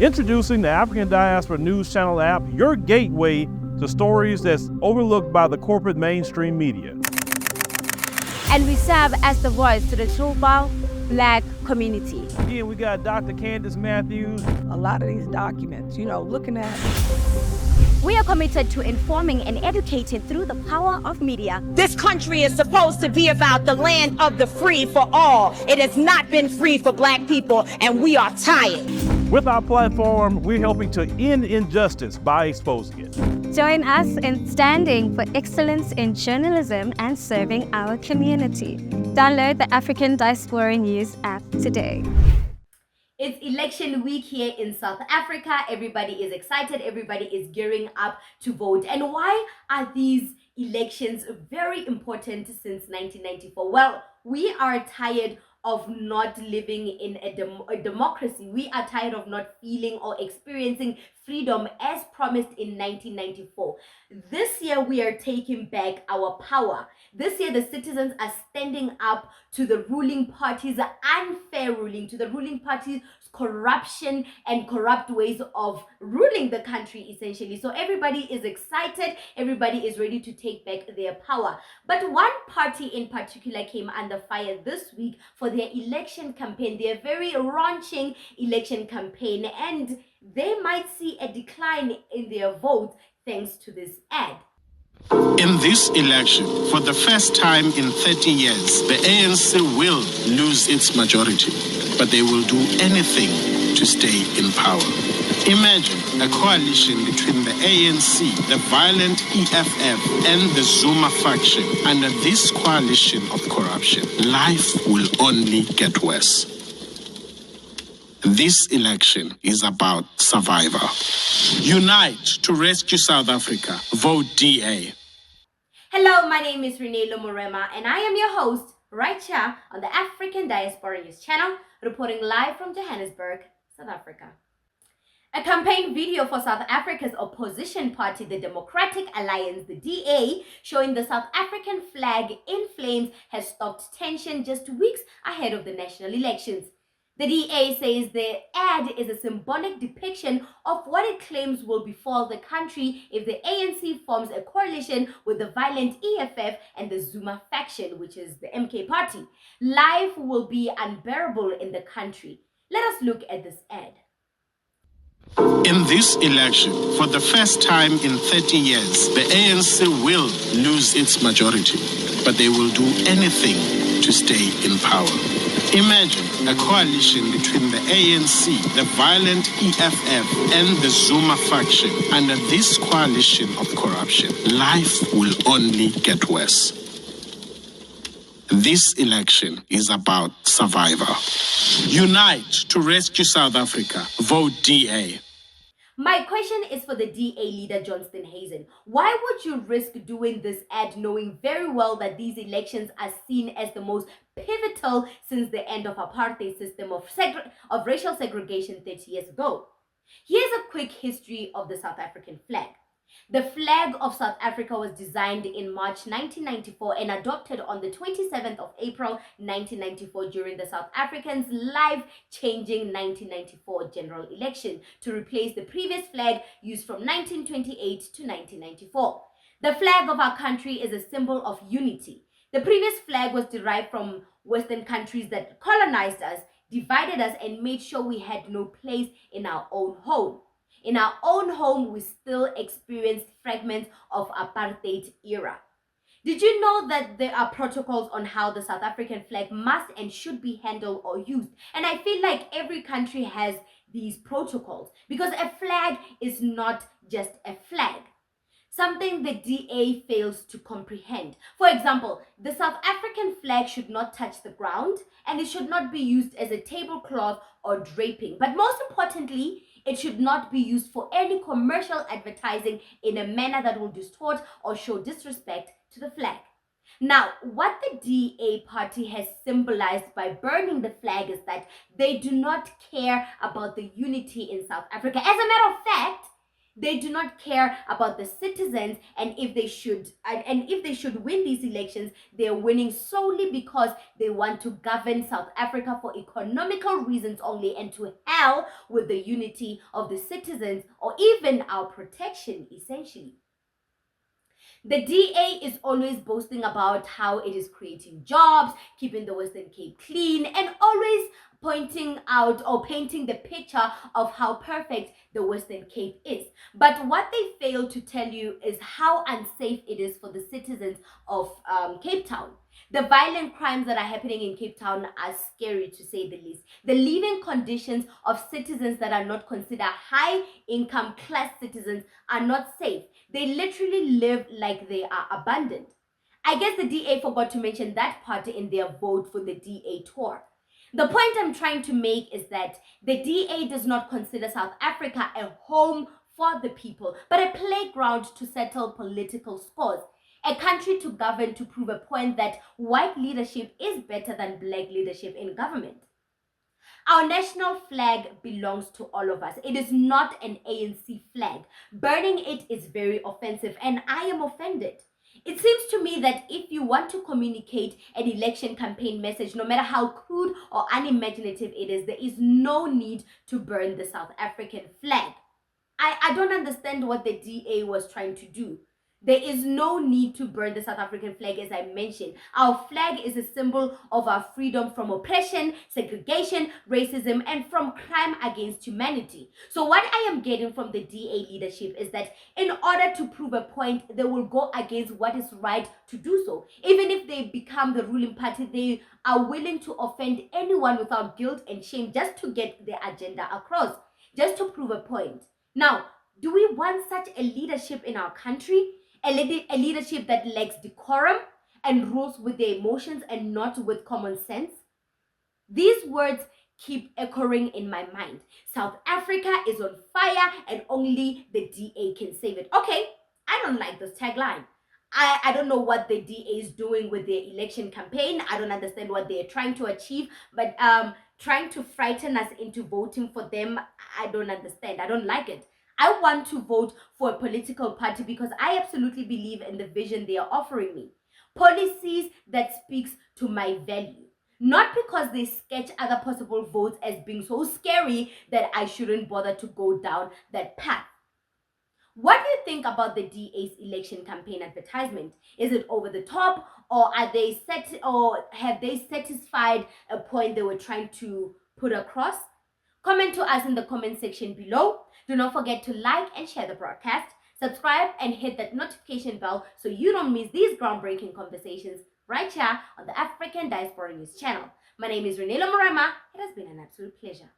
Introducing the African Diaspora News Channel app, your gateway to stories that's overlooked by the corporate mainstream media. And we serve as the voice to the global Black community. Again, we got Dr. Candace Matthews. A lot of these documents, looking at. We are committed to informing and educating through the power of media. This country is supposed to be about the land of the free for all. It has not been free for Black people, and we are tired. With our platform, we're helping to end injustice by exposing it. Join us in standing for excellence in journalism and serving our community. Download the African Diaspora News app today. It's election week here in South Africa. Everybody is excited. Everybody is gearing up to vote. And why are these elections very important since 1994? Well, we are tired of not living in a democracy. We are tired of not feeling or experiencing freedom as promised in 1994. This year, we are taking back our power. This year, the citizens are standing up to the ruling party's unfair ruling, to the ruling party's corruption and corrupt ways of ruling the country, essentially. So everybody is excited. Everybody is ready to take back their power. But one party in particular came under fire this week for their election campaign, their very raunching election campaign, and they might see a decline in their vote thanks to this ad. In this election, for the first time in 30 years, the ANC will lose its majority, but they will do anything to stay in power. Imagine a coalition between the ANC, the violent EFF, and the Zuma faction. Under this coalition of corruption, life will only get worse. This election is about survival. Unite to rescue South Africa. Vote DA. Hello, my name is Reneilwe Morema, and I am your host right here on the African Diaspora News Channel, reporting live from Johannesburg, South Africa. A campaign video for South Africa's opposition party, the Democratic Alliance, the DA, showing the South African flag in flames has stoked tension just weeks ahead of the national elections. The DA says the ad is a symbolic depiction of what it claims will befall the country if the ANC forms a coalition with the violent EFF and the Zuma faction, which is the MK party. Life will be unbearable in the country. Let us look at this ad. In this election, for the first time in 30 years, the ANC will lose its majority, but they will do anything to stay in power. Imagine a coalition between the ANC, the violent EFF, and the Zuma faction. Under this coalition of corruption, life will only get worse. This election is about survival. Unite to rescue South Africa. Vote DA. My question is for the DA leader, Johnston Hazen. Why would you risk doing this ad knowing very well that these elections are seen as the most pivotal since the end of apartheid system of racial segregation 30 years ago? Here's a quick history of the South African flag. The flag of South Africa was designed in March 1994 and adopted on the 27th of April 1994 during the South Africans' life-changing 1994 general election to replace the previous flag used from 1928 to 1994. The flag of our country is a symbol of unity. The previous flag was derived from Western countries that colonized us, divided us, and made sure we had no place in our own home. In our own home, we still experience fragments of apartheid era. Did you know that there are protocols on how the South African flag must and should be handled or used? And I feel like every country has these protocols because a flag is not just a flag. Something the DA fails to comprehend. For example, the South African flag should not touch the ground and it should not be used as a tablecloth or draping. But most importantly, it should not be used for any commercial advertising in a manner that will distort or show disrespect to the flag. Now, what the DA party has symbolized by burning the flag is that they do not care about the unity in South Africa. As a matter of fact, They do not care about the citizens, and if they should win these elections, they're winning solely because they want to govern South Africa for economical reasons only, and to hell with the unity of the citizens or even our protection, essentially. The DA is always boasting about how it is creating jobs, keeping the Western Cape clean, and always pointing out or painting the picture of how perfect the Western Cape is. But what they fail to tell you is how unsafe it is for the citizens of Cape Town. The violent crimes that are happening in Cape Town are scary, to say the least. The living conditions of citizens that are not considered high-income class citizens are not safe. They literally live like they are abandoned. I guess the DA forgot to mention that part in their vote for the DA tour. The point I'm trying to make is that the DA does not consider South Africa a home for the people, but a playground to settle political scores. A country to govern to prove a point that white leadership is better than black leadership in government. Our national flag belongs to all of us. It is not an ANC flag. Burning it is very offensive, and I am offended. It seems to me that if you want to communicate an election campaign message, no matter how crude or unimaginative it is, there is no need to burn the South African flag. I don't understand what the DA was trying to do. There is no need to burn the South African flag, as I mentioned. Our flag is a symbol of our freedom from oppression, segregation, racism, and from crime against humanity. So what I am getting from the DA leadership is that in order to prove a point, they will go against what is right to do so. Even if they become the ruling party, they are willing to offend anyone without guilt and shame just to get their agenda across, just to prove a point. Now, do we want such a leadership in our country? A leadership that lacks decorum and rules with their emotions and not with common sense? These words keep echoing in my mind. South Africa is on fire and only the DA can save it. Okay, I don't like this tagline. I don't know what the DA is doing with their election campaign. I don't understand what they're trying to achieve, but trying to frighten us into voting for them, I don't understand. I don't like it. I want to vote for a political party because I absolutely believe in the vision they are offering me. Policies that speaks to my value. Not because they sketch other possible votes as being so scary that I shouldn't bother to go down that path. What do you think about the DA's election campaign advertisement? Is it over the top, or have they satisfied a point they were trying to put across? Comment to us in the comment section below. Do not forget to like and share the broadcast. Subscribe and hit that notification bell so you don't miss these groundbreaking conversations right here on the African Diaspora News channel. My name is Reneilwe Morema. It has been an absolute pleasure.